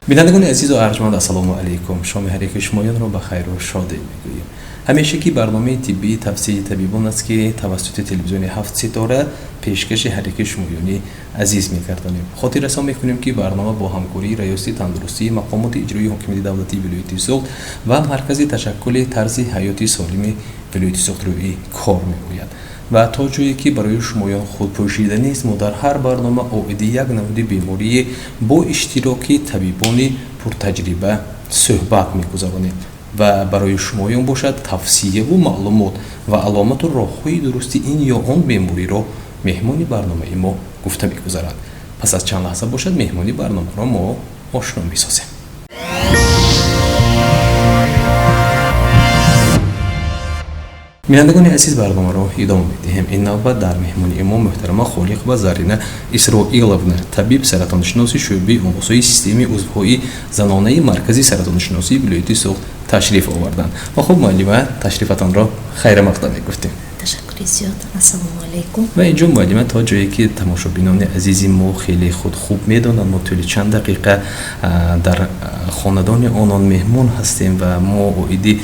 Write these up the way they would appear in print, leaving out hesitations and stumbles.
بینندگان عزیز و ارجمند السلام علیکم. شام هر یک شمایان را به خیر و شادی میگوییم. همیشگی برنامه طبی تفسیر طبیبان است که توسط تلویزیون 7 ستاره پیشکش هر یک شمایانی عزیز می‌گردانیم. خاطر رسان می‌کنیم که برنامه با همکاری ریاست تندرستی مقامات اجرایی حکومت دولتی ولایت سوخت و مرکز تشکل طرز حیاتی سالم ولایت سوخت روی کار می‌گوید و تا جایی که برای شمایان خود پوشیدنی است، ما در هر برنامه اویدی یک نمونه بیماری با اشتراک طبیبان پرتجربه صحبت می‌گذاریم و برای شمایان باشد تفسیر و معلومات و علامت و راه‌های درست این یا آن بیماری را مهمانی برنامه ما گفته می‌گذارد. پس از چند لحظه باشد مهمانی برنامه را ما آشنا می‌سازیم. بینندگان عزیز برنامه را ادامه می‌دهیم. این نوبت در مهمانی ما محترمه خالق و زرینه اسرائیلونا، طبیب سرطانشناس شعبه آموزشی سیستم عضوهای زنانه مرکزی سرطانشناسی ولایت سوخت تشریف آوردند. و خب معلمه تشریفتان را خیر مقدم می‌گفتیم. تشکر زیاد. السلام علیکم. و اینجا معلمه تا جایی که تماشابینان عزیزی ما خیلی خود خوب میدونن، ما طول چند دقیقه در خاندان آنان مهمون هستیم و ما اویدی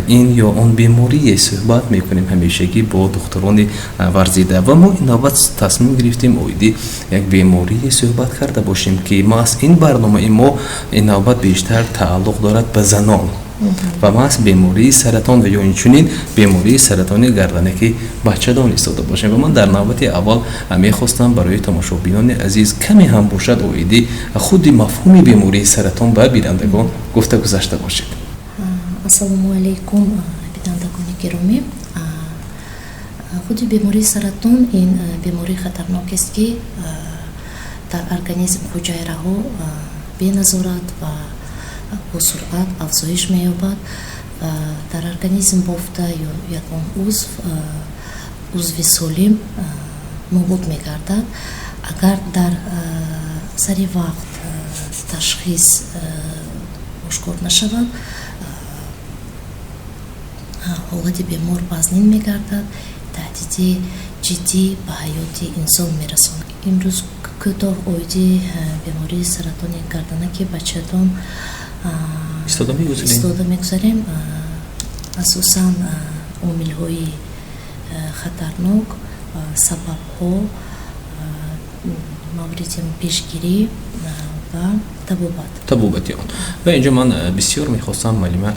این یا آن بیماری صحبت میکنیم همیشگی با دکتران ورزیده و ما این نوبت تصمیم گرفتیم اویدی یک بیماری صحبت کرده باشیم که ما از این برنامه ما این نوبت بیشتر تعلق دارد به زنان و ما از بیماری سرطان و یا اینچنین بیماری سرطان گردنکی بچه دان استفاده باشیم و من در نوبت اول میخواستم برای تماشابینان عزیز کمی هم باشد اویدی خود مفهوم بیماری سرطان به بینندگان گفته گذاشته باشید. السلام علیکم بینندگان گرامی. خود بیماری سرطان این بیماری خطرناک است که در ارگانیسم حجره ها به نظارت و با سرعت افزایش می‌یابد و در ارگانیسم بافته یا یکان عضو سالم نابود می‌گردد. اگر در سری وقت تشخیص آشکار نشود، حالت بیمار بازنین می‌گردد، تهدید جدی به حیات انسان می‌رساند. امروز کوتاه اویدی بیماری سرطان گردنکی بچه‌دان استفاده می‌گذاریم. اساساً عامل‌های خطرناک، سبب‌ها، موارد پیشگیری و طبوبت آن. و اینجا من بسیار می‌خواستم معلومه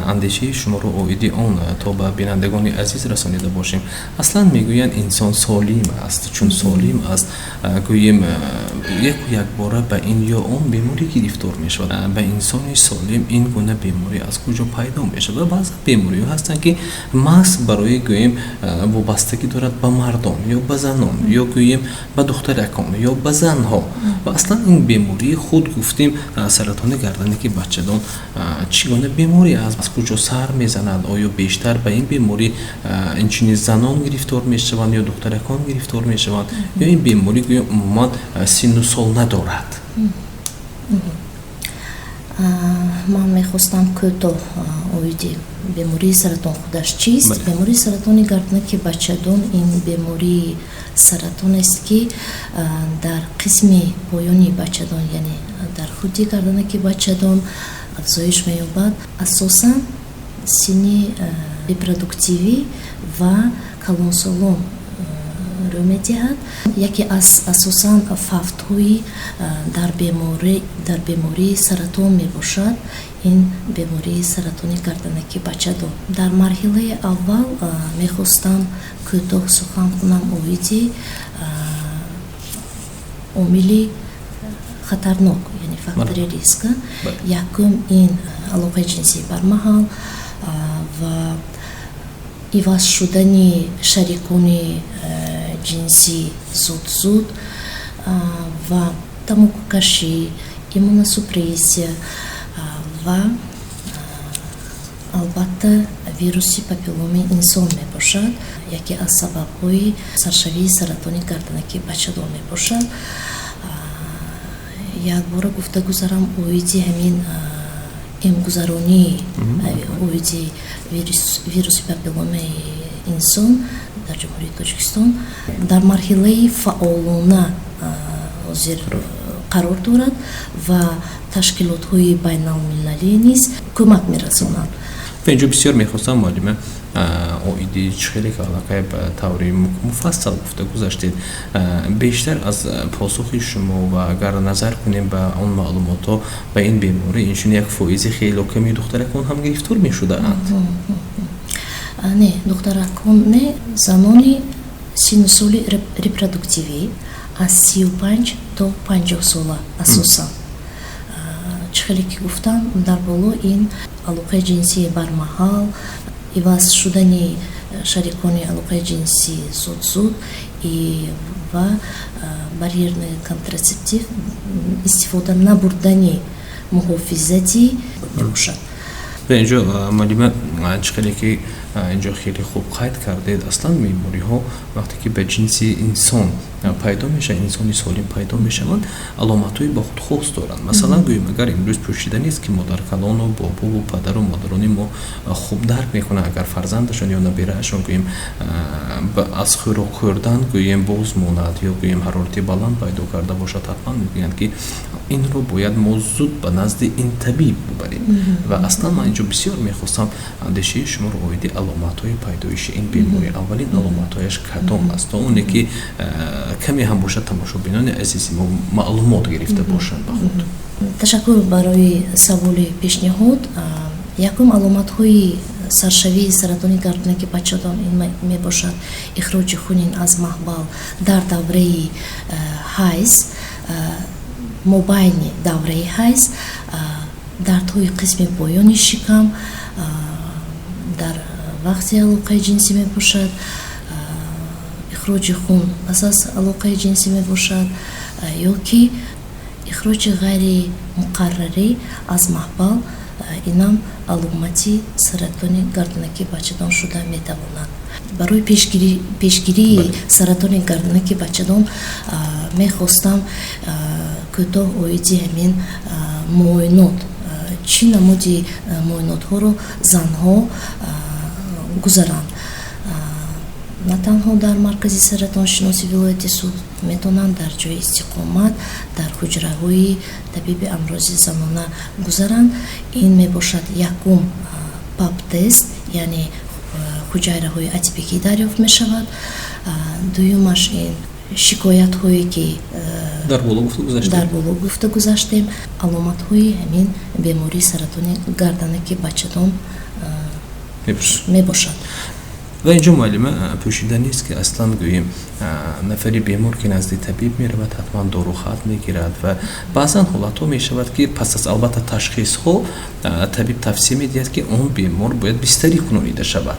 اندیشه شما رو اویدی آن تا به بینندگان عزیز رسانیده باشیم. اصلا میگویند انسان سالم است، چون سالم است گوییم یک باره به این یا آن بیماری گرفتار میشود. به انسان سالم این گونه بیماری از کجا پیدا میشه و بعضی بیماری هستند که محض برای گوییم وابستگی دارد به مردان یا به زنان یا گوییم به دخترکان یا به زنها و اصلا این بیماری خود گفتیم سرطان گردنکی بچه‌دان چگونه بیماری از کجا سر میزند؟ آیا بیشتر به این بیماری اینچنین زنان گرفتار میشوند یا دخترکان گرفتار میشوند یا این بیماری گویا عموما سن و سال ندارد؟ من میخواستم کوتاه اویدی بیماری سرطان خودش چیست؟ بیماری سرطان گردنکی بچه‌دان این بیماری سرطان است که در قسم پایانی بچه‌دان یعنی در خودی گردنکی بچه‌دان افزایش می‌یابد. اساساً سن ریپرودوکتیوی و کلونسولون رو می‌دهد. یکی از اساساً فاکتورهای در بیماری سرطان میباشد این بیماری سرطان گردنکی بچه‌دان. در مرحله اول میخواستم کوتاه سخن کنم اویدی عامل خطرناک یعنی فاکتور ریسک. یکم این علاقه جنسی برمحل و عوض شدن شریکان جنسی زود و تموکشی، ایمونوسپرесія و البته ویروسی پاپیلومی انسان میباشد. یکی از سبب‌های سرشوی سرطان گردنکی بچه‌دان میباشد. یک بار گفته گذارم اویدی همین امگذرانی اویدی ویروسی پاپیلومی انسان در جمهوری تاجیکستان در مرحله فعالانه حاضر қарор дорад ва ташкилотҳои байналмилалӣ низ кӯмак мерасонанд. اینجا بسیار میخواستم معلومه اویدی خیلی علاقه به طوری مفصل گفته گذاشتید بیشتر از پاسخ شما و اگر نظر کنیم به اون معلومات و به این بیماری اینشون یک فایز خیلی کمی دخترکان هم گرفتار میشده اند. نه دخترکان نه زمانی سن سال ریپرودوکتیوی از 35 تا 50 ساله اساسا خیلی که گفتم در بالا این алоқаи ҷинсии бармаҳал, иваз шудани шарикони алоқаи ҷинсӣ зуд ва барьерный контрацептив, истифода набурдани муҳофизатӣ мебошад. اینجا معلومه خیلی که اینجا خیلی خوب قید کردید اصلا بیماری ها وقتی که به جنس انسان پیدا میشه انسانی سالم پیدا میشن علامت های با خود خاص دارن. مثلا گوییم اگر امروز پوشیدنی است که مادر کلان و بابا و پدر و مادران ما خوب درک میکنه اگر فرزندشون یا نبیرهشون گوییم از خوراک خوردن گوییم باز ماند یا گوییم حرارت بلند پیدا کرده باشد حتما میگن که این رو باید ما زود به نزد این طبیب ببریم و اصلا من اینجا بسیار میخواستم اندیشه شما رو اویدی علامت های پیدایش این بیماری اولین علامت هایش کدام است تا اونی که کمی هم باشد تماشابینان عزیزی ما معلومات گرفته باشند به خود. تشکر برای سوال پیشنهاد. یکم علامت های سرشوی سرطان گردنک بچه‌دان این میباشد اخراج خونین از محبل در دوره حیض، مابین دوره حیض، دردهای قسم پایانی شکم در وقتی علاقه جنسی میباشد، اخراج خون پس از علاقه جنسی میباشد یا که اخراج غیر مقرری از محبل، اینم علامتی سرطان گردنک بچه‌دان شده میتواند. برای پیشگیری سرطان گردنک بچه‌دان میخواستم کوتاه اویدی همین معاینات چی نمودی معاینات ها رو زنها گذارند. نه تنها در مرکز سرطان شناسی ولایت سوخت میتونند در جای استقامت در حجره های طبیب امراض زنانه گذارند. این میباشد یکم پاپ تست یعنی حجره های اتیپیکی دریافت میشود. دویمش این شکایت هایی که در بالا گفته گذاشتیم علامت های همین بیماری سرطان گردنک بچه‌دان میباشد. و اینجا معلومه پوشیدنی است که اصلا گوییم نفری بیمار که نزد طبیب میرود حتما دارو خط میگیرد و بعضا حالت ها میشود که پس از البته تشخیص ها طبیب توصیه میدهد که اون بیمار باید بستری کنونیده شود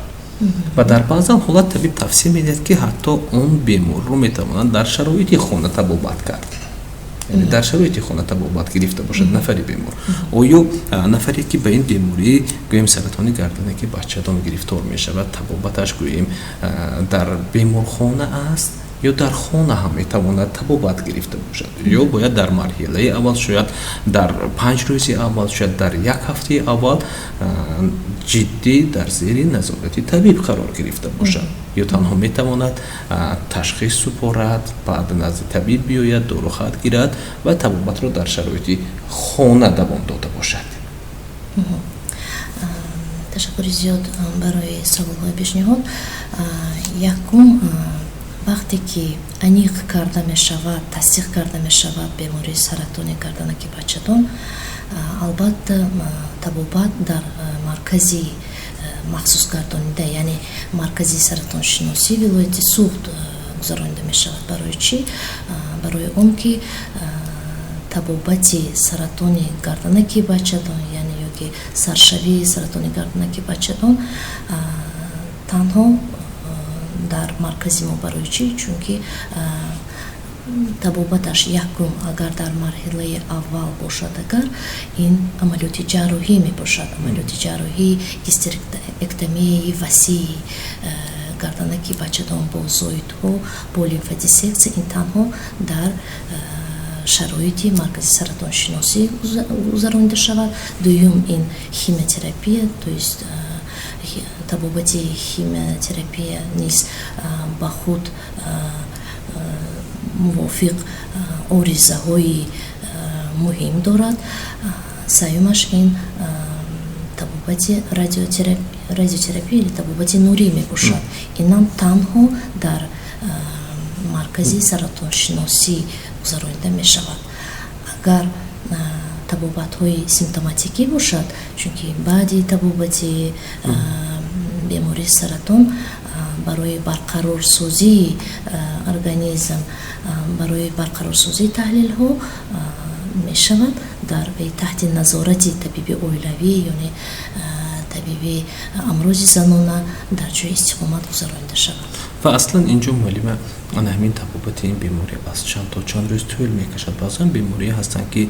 و در بعضا حالت طبیب توصیه میدهد که حتی اون بیمار رو میتوانند در شرایط خانه طبابت کرد. یعنی در شرایط خانه طبابت گرفته باشد نفری بیمار. آیا نفری که به این بیماری گوییم سرطان گردنک بچه‌دان گرفتار می شود طبابتش گوییم در بیمارخانه است یا در خانه هم میتواند طبابت گرفته باشد یا باید در مرحله اول شاید در 5 روز اول شاید در 1 هفته اول جدی در زیر نظارت طبیب قرار گرفته باشد یا تنها میتواند تشخیص سپارد بعد نزد طبیب بیاید دارو خط گیرد و طبابت را در شرایط خانه دوام داده باشد. تشکر زیاد برای سوال‌های پیشنهاد. یکم وقتی که انیق کرده می شود، تصدیق کرده می شود بیماری سرطان گردنک بچه‌دان، البته طبابت در مرکزی مخصوص گردانیده یعنی مرکزی سرطان شناسی ولایت سوخت گذرانده می شود. برای چی؟ برای اون که طبابت سرطان گردنک بچه‌دان یعنی که سرشوی سرطان گردنک بچه‌دان تنها در مرکزی ما برای چی؟ چون که طبابتش یکم اگر در مرحله اول باشد اگر این عملیات جراحی می باشد. عملیات جراحی گسترکتومی وسیع گردنک بچه‌دان با زایدها با لیمفادیسکسی این تنها در شرایط مرکزی سرطان شناسی گذرانده شود. دوم این خیموتراپی تویست طبابت خیموتراپی نیست با خود موافق آرزه های муҳим дорад. Сеюмаш ин табобати радиотерапия или табобати нурӣ мебошад. Инам танҳо дар маркази саратоншиносӣ гузаронида мешавад. Агар табобатҳои симптоматикӣ бошад, чунки баъди табобати бемории саратон барои барқарорсозии организм, барои барқарорсозии таҳлилҳо мешавад дар таҳти назорати табиби оилавӣ ёне табиби амрози занона дар ҷои истиқомат гузаронида шавад. ва аслан инҷо муаллима ана ҳамин табобати ин беморӣ аз чанд то чанд рӯз тӯл мекашад. баъзан беморӣ ҳастанд ки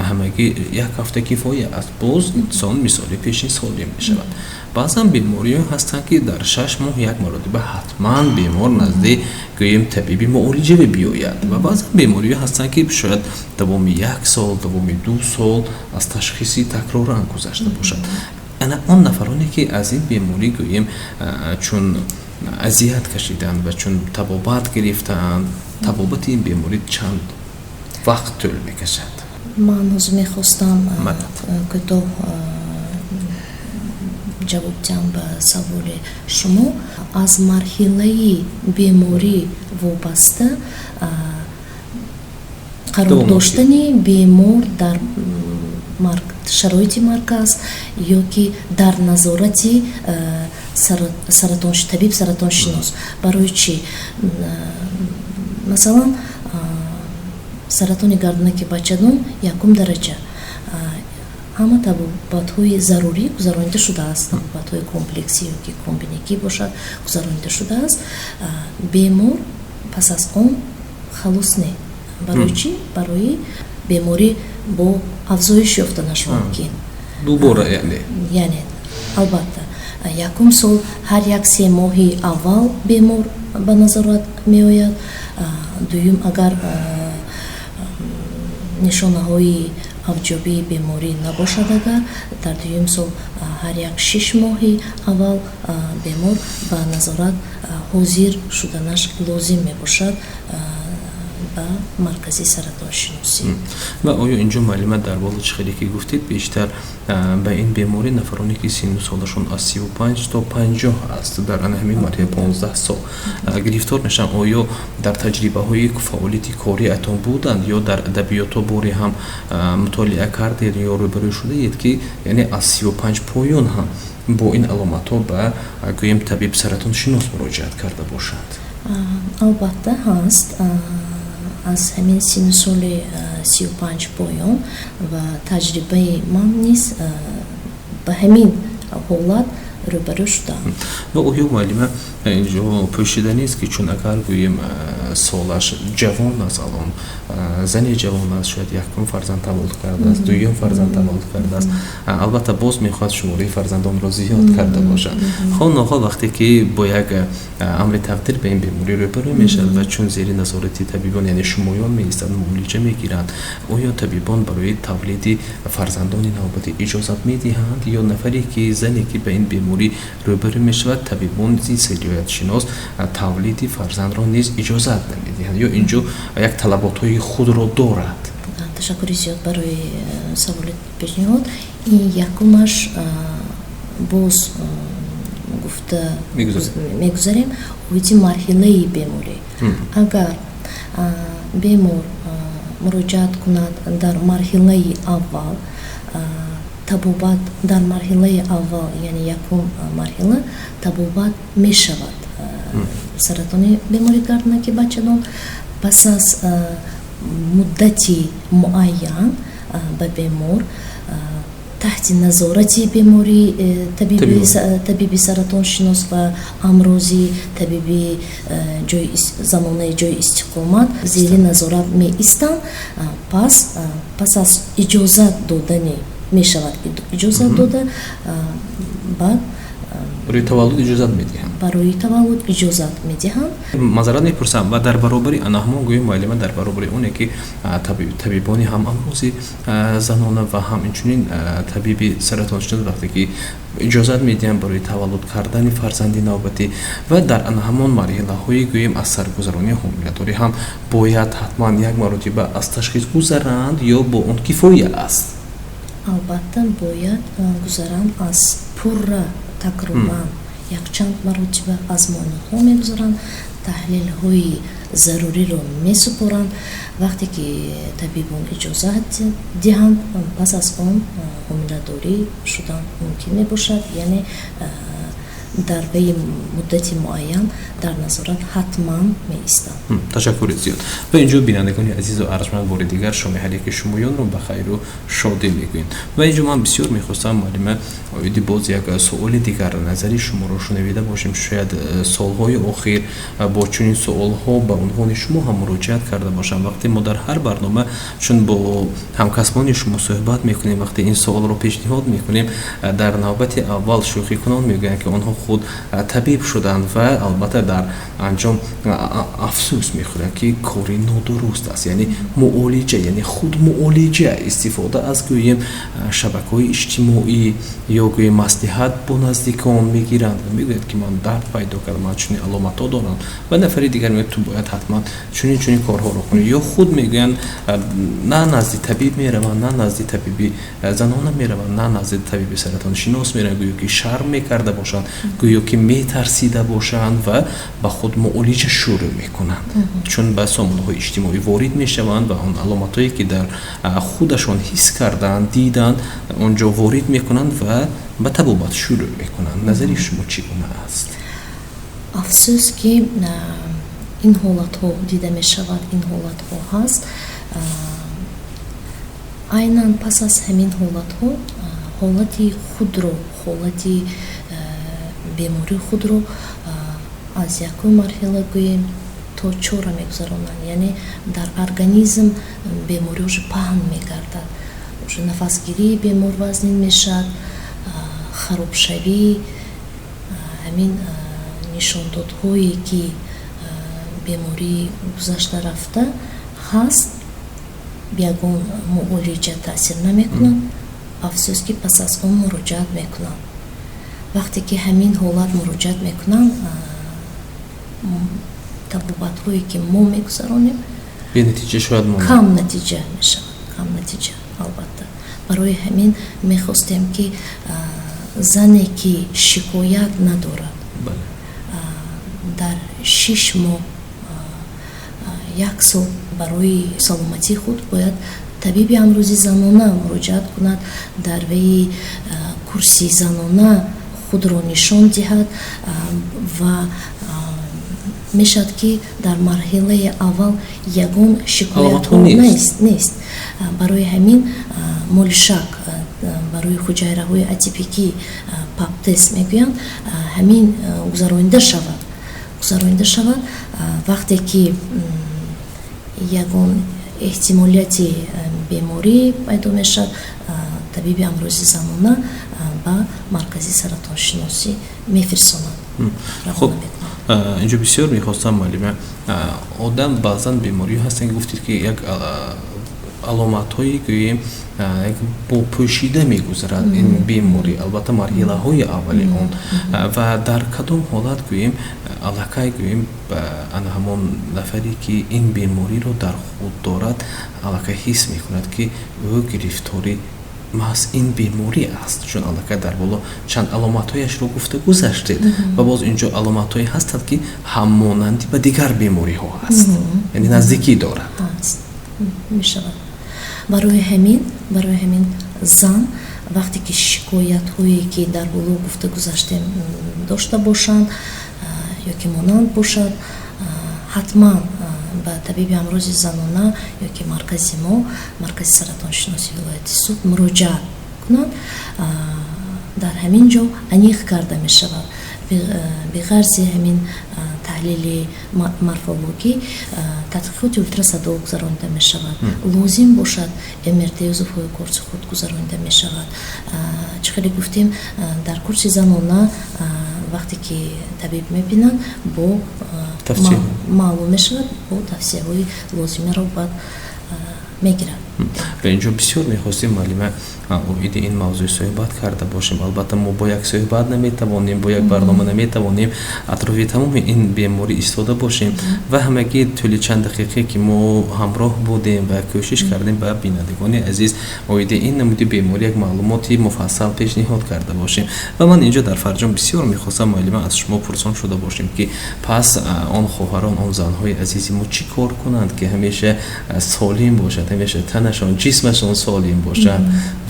ҳамагӣ як ҳафта кифоя аст, боз инсон мисоли пешин солим мешавад. баъзан бемориҳо ҳастанд ки дар 6 моҳ як маротиба ҳатман бемор назди гӯем табиби муолиҷавӣ биёяд ва баъзан бемориҳо ҳастанд ки шояд давоми 1 сол, давоми 2 сол аз ташхиси такроран гузашта бошад. ана он нафароне ки аз ин беморӣ гӯем чун азият кашиданд ва чун табобат гирифтаанд, табобати ин беморӣ чанд вақт тӯл мекашад? ман ҳозир мехостам кӯтоҳ ҷавоб диҳам ба саволи шумо. аз марҳилаи беморӣ вобаста қарор доштани бемор дар шароити марказ ё ки дар назорати табиб саратоншинос. барои чӣ? масалан саратони гарданаки бачадон 1 дараҷа ҳама табобатҳои зарурӣ гузаронида шудааст. табобатҳои комплексӣ ё ки комбинагӣ бошад гузаронида шудааст. бемор пас аз он халос не. барои чӣ? барои беморӣ бо афзоиш ёфта нашавад ки дубора яъне албатта 1 сол ҳар 1-3 моҳи аввал бемор ба назорат меояд. дуюм агар нишонаҳои авҷобии беморӣ набошад, агар дар дуюм сол ҳар 6 моҳи аввал бемор ба назорат ҳозир шуданаш лозим мебошад ба маркази саратоншиносӣ. ва оё инҷо муаллима дар боли чихеле ки гуфтед бештар ба ин беморӣ нафароне ки синну солашон аз 35 то 50 аст дар ана ҳамин марҳила 15 сол гирифтор мешаванд, оё дар таҷрибаҳои фаъолияти кориатон буданд ё дар адабиёто бори ҳам мутолиа кардед ё рӯбарӯ шудаед ки яъне аз 35 поён ҳам бо ин аломатҳо ба гӯем табиб саратоншинос муроҷиат карда бошад? албатта ҳаст. аз ҳамин синну соли 35 поён ва таҷрибаи ман низ ба ҳамин ҳолат рӯбарӯ шудаам. ва оё муаллима инҷо пӯшиданист ки чун агар гӯем солаш ҷавон аст, алон зани ҷавон аст, шояд 1 фарзанд таваллуд кардааст, 2 фарзанд таваллуд кардааст, албатта боз мехоҳад шумораи фарзандонро зиёд карда бошад. хоноҳо вақте ки бо як амри тақдир ба ин беморӣ рӯбарӯ мешавад ва чун зери назорати табибон яъне шумоён меистанд, муолиҷа мегиранд, оё табибон барои тавлиди фарзандони навбатӣ иҷозат медиҳанд ё нафаре ки зане ки ба ин беморӣ рӯбарӯ мешавад табибон сиёсатшинос тавлиди фарзандро низ иҷозат намедиҳанд ё инҷо як талаботҳои худро дорад? ташаккури зиёд барои саволи пешниҳод. ин якумаш боз гуфта мегузарем оиди марҳилаи беморӣ. агар бемор муроҷиат кунад дар марҳилаи аввал, табобат дар марҳилаи аввал яъне 1 марҳила табобат мешавад саратони бемории гарданаки бачадон. пас аз муддати муайян ба бемор таҳти назорати бемории табиби саратоншинос ва амрози табиби замонаи ҷои истиқомат зери назорат меистанд. пас аз иҷозат додани мешавад иҷозат дода баъд барои таваллуд иҷозат медиҳанд. барои таваллуд иҷозат медиҳанд. мазарат мепурсам ва дар баробари анаҳмон гӯем муаллима дар баробари оне ки табибони ҳам амрӯзи занона ва ҳам инчунин табиби саратоншинос вақте ки иҷозат медиҳанд барои таваллуд кардани фарзанди навбатӣ ва дар анаҳмон марҳилаҳои гӯем аз саргузаронии ҳомиладорӣ ҳам бояд ҳатман як маротиба аз ташхис гузаранд ё бо он кифоя аст? албатта бояд гузаранд аз пурра такробан якчанд маротиба азмоиниҳо мегузаранд, таҳлилҳои заруриро месупоранд. вақте ки табибон иҷозат диҳанд, пас аз он ҳомиладорӣ шудан мумкин мебошад, яъне дар байи муддати муайян дар назорат ҳатман меистанд. ташаккури зиёд. ва инҷо бинандагони азизу арҷманд бори дигар шоми ҳалиқи шумоёнро ба хайру шодӣ мегӯем. ва инҷо ман бисёр мехостам муаллима оиди боз як суоли дигар назари шуморо шунавида бошем. шояд солҳои охир бо чунин суолҳо ба унвони шумо ҳам муроҷиат карда бошам. вақте мо дар ҳар барнома чун бо ҳамкасбони шумо суҳбат мекунем, вақте ин суолро пешниҳод мекунем, дар навбати аввал шӯхикунон мегӯянд ки онҳо худ табиб шуданд ва албатта дар анҷом афсӯс мехӯранд ки кори нодуруст аст, яъне муолиҷа, яъне худ муолиҷа истифода аз гӯем шабакаҳои иҷтимоӣ ё гӯем маслиҳат бо наздикон мегиранд ва мегӯянд ки ман дард пайдо кардам, ман чунин аломатҳо дорам ва нафари дигар мегӯяд ту бояд ҳатман чунин корҳоро кунӣ, ё худ мегӯянд на назди табиб мераванд, на назди табиби занона мераванд, на назди табиби саратоншинос мераванд, гӯё ки шарм мекарда бошанд, гӯё ки метарсида бошанд ва ба худ муолиҷа шурӯъ мекунанд, чун ба сомонаҳои иҷтимоӣ ворид мешаванд ва он аломатҳое ки дар худашон ҳис карданд, диданд, онҷо ворид мекунанд ва ба табобат шурӯъ мекунанд. назари шумо чӣ гуна аст? афсӯс ки ин ҳолатҳо дида мешавад, ин ҳолатҳо ҳаст. айнан пас аз ҳамин ҳолатҳо ҳолати худро, ҳолати бемории худро аз якум марҳила гӯем то чора мегузаронанд, яъне дар организм беморӣ уже паҳн мегардад, уже нафасгирии бемор вазнин мешавад, харобшавӣ, ҳамин нишондодҳое ки беморӣ гузашта рафта ҳаст, ягон муолиҷа таъсир намекунад. афсӯс ки пас аз он муроҷиат мекунанд. вақте ки ҳамин ҳолат муроҷиат мекунанд, табобатҳое ки мо мегузаронем бенатиҷа шояд кам натиҷа мешавад, кам натиҷа. албатта барои ҳамин мехостем ки зане ки шикоят надорад дар 6 моҳ 1 сол барои саломатии худ бояд табиби амрӯзи занона муроҷиат кунад, дар ваи курси занона худро нишон диҳад ва мешавад ки дар марҳилаи аввал ягон шикоятҳо нест. барои ҳамин молишак барои хуҷайраҳои атипикӣ паптест мегӯянд, ҳамин гузаронида шавад. вақте ки ягон эҳтимолияти беморӣ пайдо мешавад, табиби амрӯзи занона ба маркази саратоншиносӣ мефирсонад. хуб, инҷо бисёр мехостам муаллима, одам баъзан бемориҳо ҳастанд ки гуфтед ки як аломатҳои гӯем бо пӯшида мегузарад ин беморӣ, албатта марҳилаҳои аввали он, ва дар кадом ҳолат гӯем аллакай гӯем ана ҳамон нафаре ки ин бемориро дар худ дорад аллакай ҳис мекунад ки ӯ гирифтори маҳз ин беморӣ аст, чун аллакай дар боло чанд аломатҳояшро гуфта гузаштед ва боз инҷо аломатҳое ҳастанд ки ҳаммонанди ба дигар бемориҳо ҳаст, яъне наздикӣ дорад. мешавад. барои ҳамин зан вақте ки шикоятҳое ки дар боло гуфта гузаштем дошта бошанд ё ки монанд бошад, ҳатман ба табиби амрӯзи занона ё ки маркази мо, маркази саратоншиносии вилояти Суд муроҷиат кунанд. дар ҳамин ҷо аниқ карда мешавад биғарзи ҳамин таҳлили морфологӣ тадқиқоти ултрасадо гузаронида мешавад. лозим бошад МРТ-и узувҳои корси худ гузаронида мешавад. чӣ хеле гуфтем, дар курси занона вақте ки табиб мебинад бо маълум мешавад, бо тавсияҳои лозимаро баъд мегирад. ва инҷо бисёр мехостем маълима оиди ин мавзӯъ суҳбат карда бошем. албатта мо бо як суҳбат наметавонем, бо як барнома наметавонем атрофи тамоми ин беморӣ истода бошем ва ҳамагӣ тӯли чанд дақиқе ки мо ҳамроҳ будем ва кӯшиш кардем ба бинандагони азиз оиди ин намуди беморӣ як маълумоти муфассал пешниҳод карда бошем. ва ман инҷо дар Фарҷом бисёр мехостам маълима аз шумо пурсон шуда бошем ки пас он хоҳарон, он занҳои азизи мо чӣ кор кунанд ки ҳамеша солим бошад, ҳамеша танашон, ҷисмашон солим бошад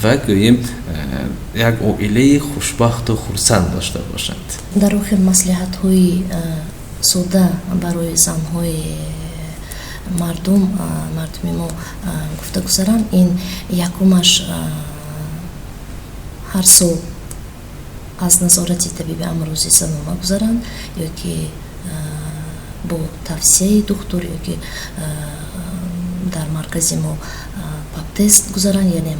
ва гӯем як оилаи хушбахту хурсанд дошта бошанд. дар охир маслиҳатҳои сода барои занҳои мардуми мо гуфта гузарам. Ин якумаш ҳар сол аз назорати табиби амрӯзи занона гузаранд ёки бо тавсияи духтур ёки дар маркази мо пап-тест гузаранд, яъне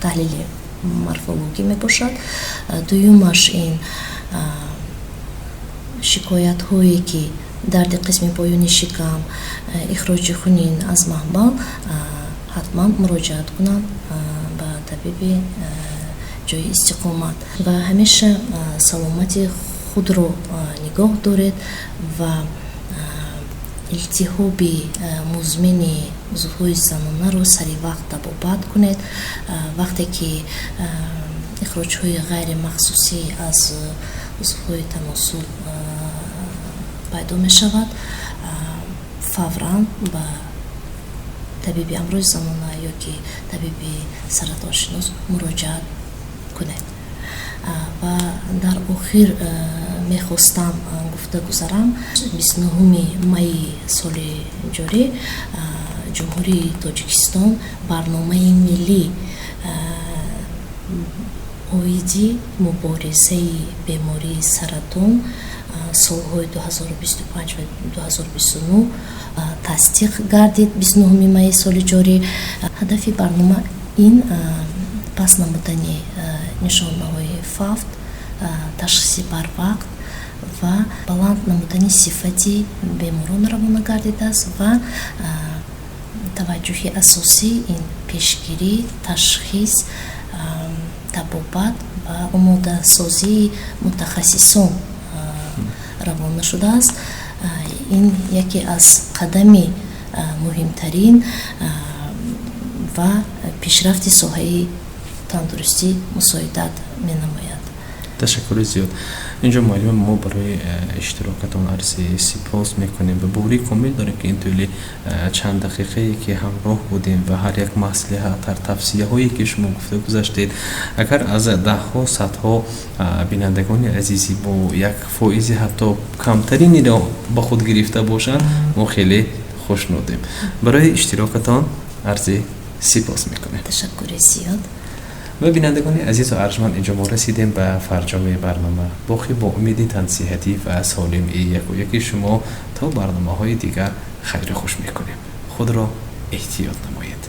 таҳлили морфологӣ мебошад. дуюмаш ин шикоятҳое ки дарди қисми поёни шикам, ихроҷи хунин аз маҳбал, ҳатман муроҷиат кунанд ба табиби ҷои истиқомат ва ҳамеша саломати худро нигоҳ доред ва илтиҳоби музмини узвҳои занонаро саривақт табобат кунед. вақте ки ихроҷҳои ғайримахсусӣ аз узвҳои таносуб пайдо мешавад, фавран ба табиби амрӯзи занона ёки табиби саратоншинос муроҷиат кунед. ва дар охир мехостам гуфта гузарам, 29 майи соли ҷорӣ ҷумҳурии Тоҷикистон барномаи миллӣ оиди муборизаи бемории саратон солҳои 2025 ва 2029 тасдиқ гардид. 29 майи соли ҷорӣ ҳадафи барнома ин пас намудани нишонаҳои фавт, ташхиси барвақт ва баланд намудани сифати беморон равона гардидааст ва таваҷҷӯҳи асосӣ ин пешгирӣ, ташхис, табобат ва омодасозии мутахассисон равона шудааст. ин яке аз қадами муҳимтарин ва пешрафти соҳаи тандурустӣ мусоидат менамояд. ташаккури зиёд. инҷо маълима мо барои иштирокатон арзи сипос мекунем. ба бори комил дорем ки ин тӯли чанд дақиқае ки ҳамроҳ будем ва ҳар як маслиҳат, ҳар тавсияҳое ки шумо гуфта гузаштед, агар аз даҳҳо садҳо бинандагони азизи бо як фоизи ҳатто камтариниро ба худ гирифта бошанд, мо хеле хушнудем. барои иштирокатон арзи сипос мекунем. ташаккури зиёд. ва бинандагони азизу арҷманд, инҷо мо расидем ба фарҷоми барнома. бохи бо умиди тансиҳатӣ ва солими якояки шумо то барномаҳои дигар хайру хуш мекунем. худро эҳтиёт намоед.